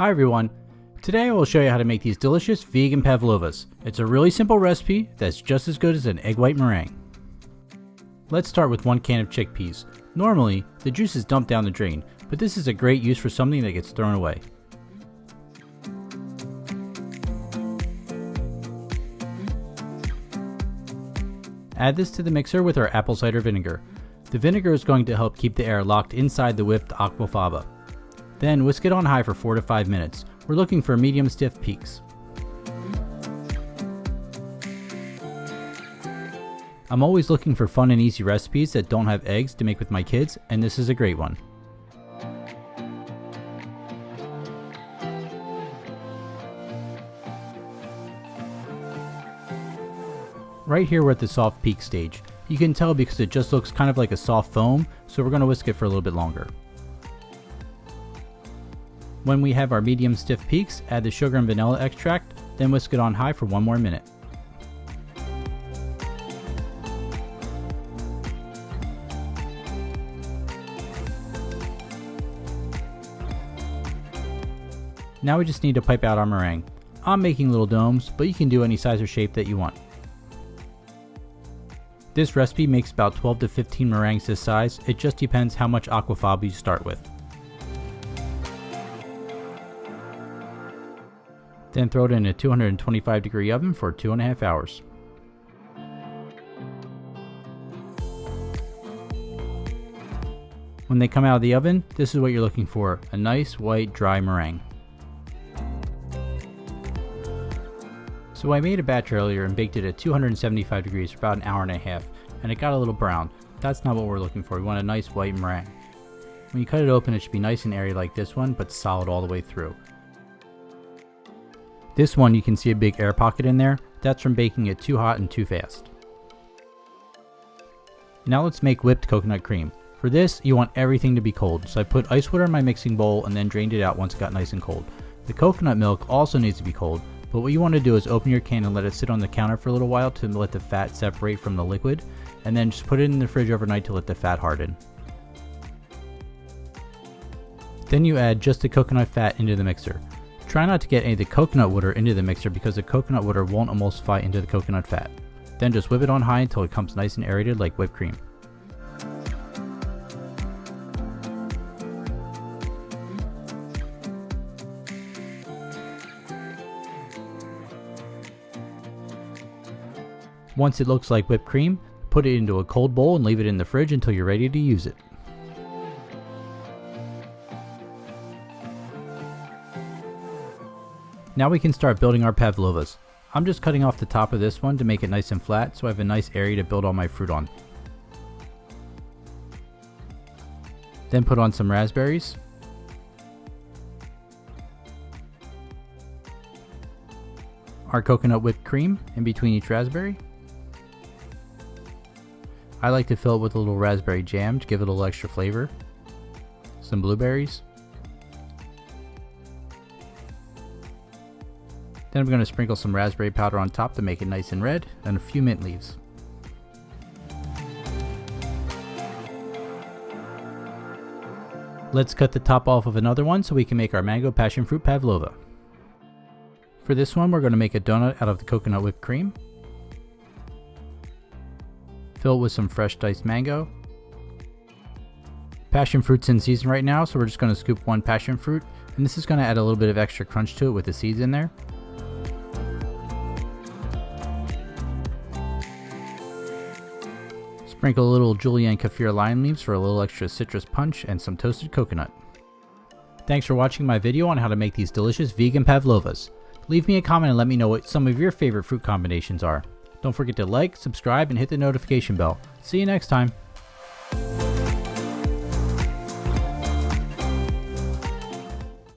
Hi everyone, today I will show you how to make these delicious vegan pavlovas. It's a really simple recipe that's just as good as an egg white meringue. Let's start with 1 can of chickpeas. Normally, the juice is dumped down the drain, but this is a great use for something that gets thrown away. Add this to the mixer with our apple cider vinegar. The vinegar is going to help keep the air locked inside the whipped aquafaba. Then whisk it on high for 4 to 5 minutes. We're looking for medium stiff peaks. I'm always looking for fun and easy recipes that don't have eggs to make with my kids, and this is a great one. Right here we're at the soft peak stage. You can tell because it just looks kind of like a soft foam, so we're going to whisk it for a little bit longer. When we have our medium stiff peaks, add the sugar and vanilla extract, then whisk it on high for 1 more minute. Now we just need to pipe out our meringue. I'm making little domes, but you can do any size or shape that you want. This recipe makes about 12 to 15 meringues this size. It just depends how much aquafaba you start with. Then throw it in a 225-degree oven for 2.5 hours. When they come out of the oven, this is what you're looking for, a nice white dry meringue. So I made a batch earlier and baked it at 275 degrees for about an hour and a half, and it got a little brown. That's not what we're looking for. We want a nice white meringue. When you cut it open, it should be nice and airy like this one, but solid all the way through. This one, you can see a big air pocket in there. That's from baking it too hot and too fast. Now let's make whipped coconut cream. For this, you want everything to be cold, so I put ice water in my mixing bowl and then drained it out once it got nice and cold. The coconut milk also needs to be cold, but what you want to do is open your can and let it sit on the counter for a little while to let the fat separate from the liquid, and then just put it in the fridge overnight to let the fat harden. Then you add just the coconut fat into the mixer. Try not to get any of the coconut water into the mixer because the coconut water won't emulsify into the coconut fat. Then just whip it on high until it comes nice and aerated like whipped cream. Once it looks like whipped cream, put it into a cold bowl and leave it in the fridge until you're ready to use it. Now we can start building our pavlovas. I'm just cutting off the top of this one to make it nice and flat so I have a nice area to build all my fruit on. Then put on some raspberries. Our coconut whipped cream in between each raspberry. I like to fill it with a little raspberry jam to give it a little extra flavor. Some blueberries. Then I'm going to sprinkle some raspberry powder on top to make it nice and red, and a few mint leaves. Let's cut the top off of another one so we can make our mango passion fruit pavlova. For this one, we're going to make a donut out of the coconut whipped cream. Fill it with some fresh diced mango. Passion fruit's in season right now, so we're just going to scoop 1 passion fruit, and this is going to add a little bit of extra crunch to it with the seeds in there. Sprinkle a little julienne kaffir lime leaves for a little extra citrus punch and some toasted coconut. Thanks for watching my video on how to make these delicious vegan pavlovas. Leave me a comment and let me know what some of your favorite fruit combinations are. Don't forget to like, subscribe, and hit the notification bell. See you next time.